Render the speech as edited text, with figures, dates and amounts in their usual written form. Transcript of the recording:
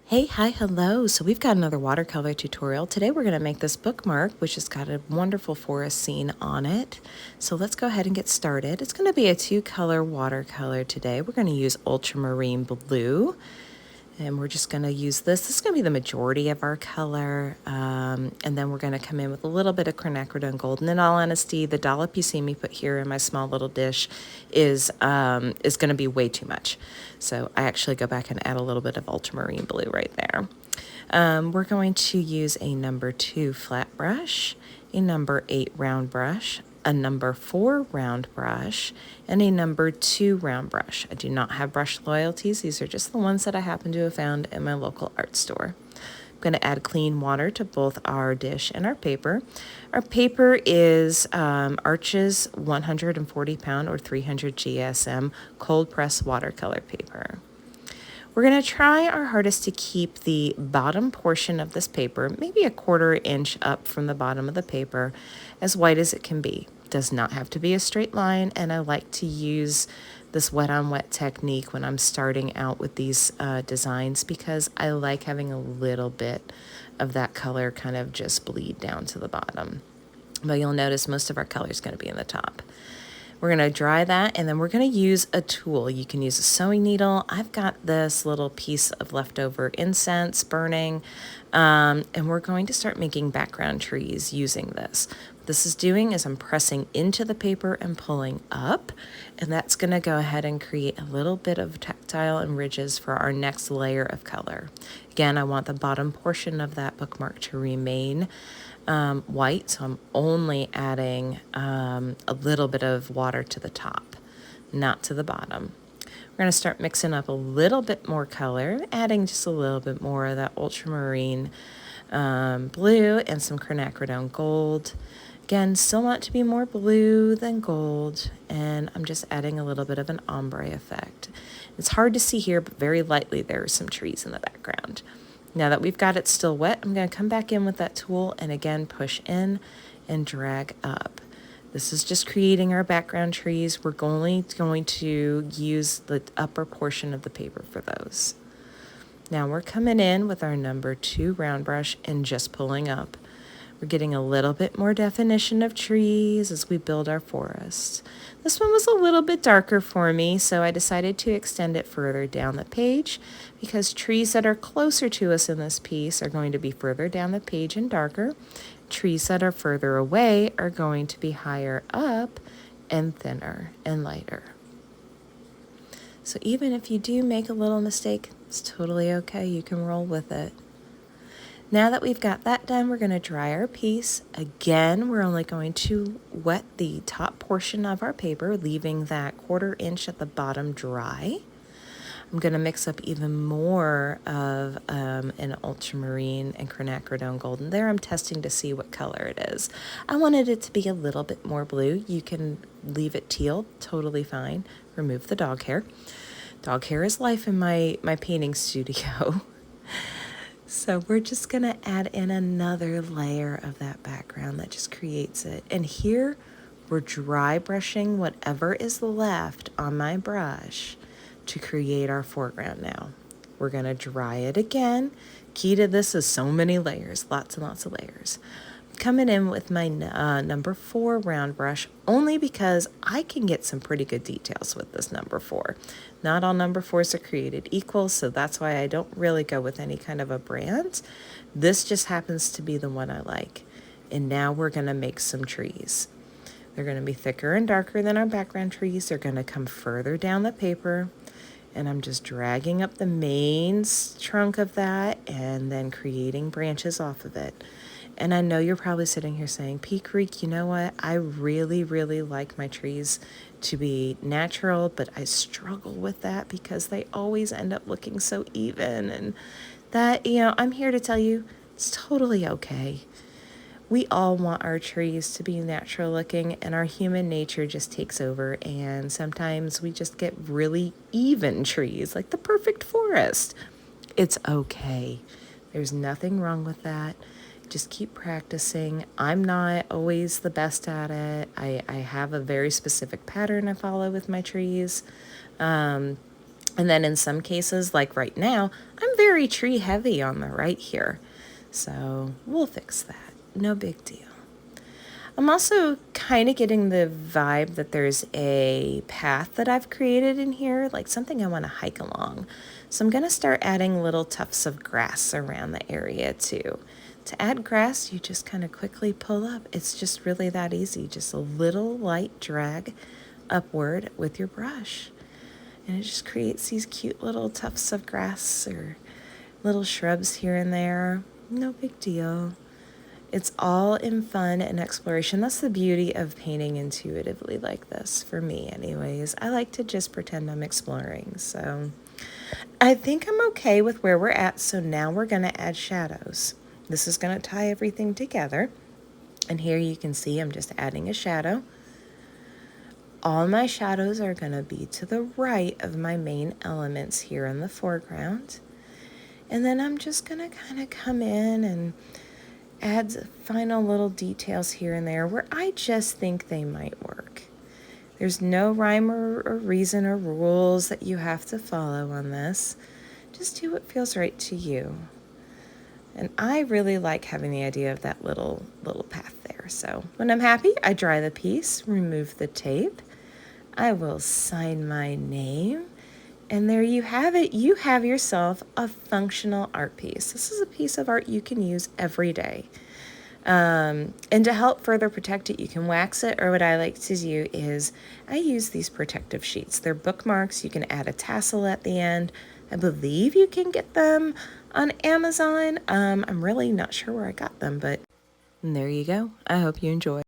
Hey, hi, hello. So we've got another watercolor tutorial. Today we're going to make this bookmark, which has got a wonderful forest scene on it. So let's go ahead and get started. It's going to be a two-color watercolor today. We're going to use Ultramarine blue, and we're just going to use this. This is going to be the majority of our color, and then we're going to come in with a little bit of Quinacridone gold. And in all honesty, the dollop you see me put here in my small little dish is going to be way too much. So I actually go back and add a little bit of Ultramarine blue right there. We're going to use a number 2 flat brush, a number 8 round brush, a number 4 round brush, and a number 2 round brush. I do not have brush loyalties. These are just the ones that I happen to have found in my local art store. I'm going to add clean water to both our dish and our paper. Our paper is Arches 140 pound or 300 GSM cold press watercolor paper. We're going to try our hardest to keep the bottom portion of this paper, maybe a 1/4 inch up from the bottom of the paper, as white as it can be. It does not have to be a straight line, and I like to use this wet on wet technique when I'm starting out with these designs because I like having a little bit of that color kind of just bleed down to the bottom. But you'll notice most of our color is going to be in the top. We're going to dry that, and then we're going to use a tool. You can use a sewing needle. I've got this little piece of leftover incense burning, and we're going to start making background trees using this. What this is doing is I'm pressing into the paper and pulling up, and that's going to go ahead and create a little bit of tactile and ridges for our next layer of color. Again, I want the bottom portion of that bookmark to remain white, so I'm only adding a little bit of water to the top, not to the bottom. We're going to start mixing up a little bit more color, adding just a little bit more of that ultramarine blue and some quinacridone gold. Again, still want it to be more blue than gold, and I'm just adding a little bit of an ombre effect. It's hard to see here, but very lightly there are some trees in the background. Now that we've got it still wet, I'm going to come back in with that tool and again push in and drag up. This is just creating our background trees. We're only going to use the upper portion of the paper for those. Now we're coming in with our number 2 round brush and just pulling up. We're getting a little bit more definition of trees as we build our forest. This one was a little bit darker for me, so I decided to extend it further down the page because trees that are closer to us in this piece are going to be further down the page and darker. Trees that are further away are going to be higher up and thinner and lighter. So even if you do make a little mistake, it's totally okay. You can roll with it. Now that we've got that done, we're going to dry our piece. Again, we're only going to wet the top portion of our paper, leaving that 1/4 inch at the bottom dry. I'm going to mix up even more of an ultramarine and quinacridone gold. And there I'm testing to see what color it is. I wanted it to be a little bit more blue. You can leave it teal, totally fine. Remove the dog hair. Dog hair is life in my painting studio. So we're just going to add in another layer of that background that just creates it. And here we're dry brushing whatever is left on my brush to create our foreground now. We're going to dry it again. Key to this is so many layers, lots and lots of layers. Coming in with my number 4 round brush only because I can get some pretty good details with this number 4. Not all number 4s are created equal, so that's why I don't really go with any kind of a brand. This just happens to be the one I like. And now we're going to make some trees. They're going to be thicker and darker than our background trees. They're going to come further down the paper. And I'm just dragging up the main trunk of that and then creating branches off of it. And I know you're probably sitting here saying, PeakFreak, you know what? I really, really like my trees to be natural, but I struggle with that because they always end up looking so even. And that, I'm here to tell you it's totally okay. We all want our trees to be natural looking, and our human nature just takes over. And sometimes we just get really even trees, like the perfect forest. It's okay. There's nothing wrong with that. Just keep practicing. I'm not always the best at it. I have a very specific pattern I follow with my trees. And then in some cases, like right now, I'm very tree heavy on the right here. So we'll fix that. No big deal. I'm also kind of getting the vibe that there's a path that I've created in here, like something I want to hike along. So I'm going to start adding little tufts of grass around the area too. To add grass, you just kind of quickly pull up. It's just really that easy. Just a little light drag upward with your brush. And it just creates these cute little tufts of grass or little shrubs here and there. No big deal. It's all in fun and exploration. That's the beauty of painting intuitively like this, for me anyways. I like to just pretend I'm exploring. So I think I'm okay with where we're at. So now we're going to add shadows. This is going to tie everything together. And here you can see I'm just adding a shadow. All my shadows are going to be to the right of my main elements here in the foreground. And then I'm just going to kind of come in and add final little details here and there where I just think they might work. There's no rhyme or reason or rules that you have to follow on this. Just do what feels right to you. And I really like having the idea of that little path there. So when I'm happy, I dry the piece, remove the tape. I will sign my name. And there you have it. You have yourself a functional art piece. This is a piece of art you can use every day. And to help further protect it, you can wax it, or what I like to do is I use these protective sheets. They're bookmarks. You can add a tassel at the end. I believe you can get them on Amazon. I'm really not sure where I got them, but there you go. I hope you enjoy.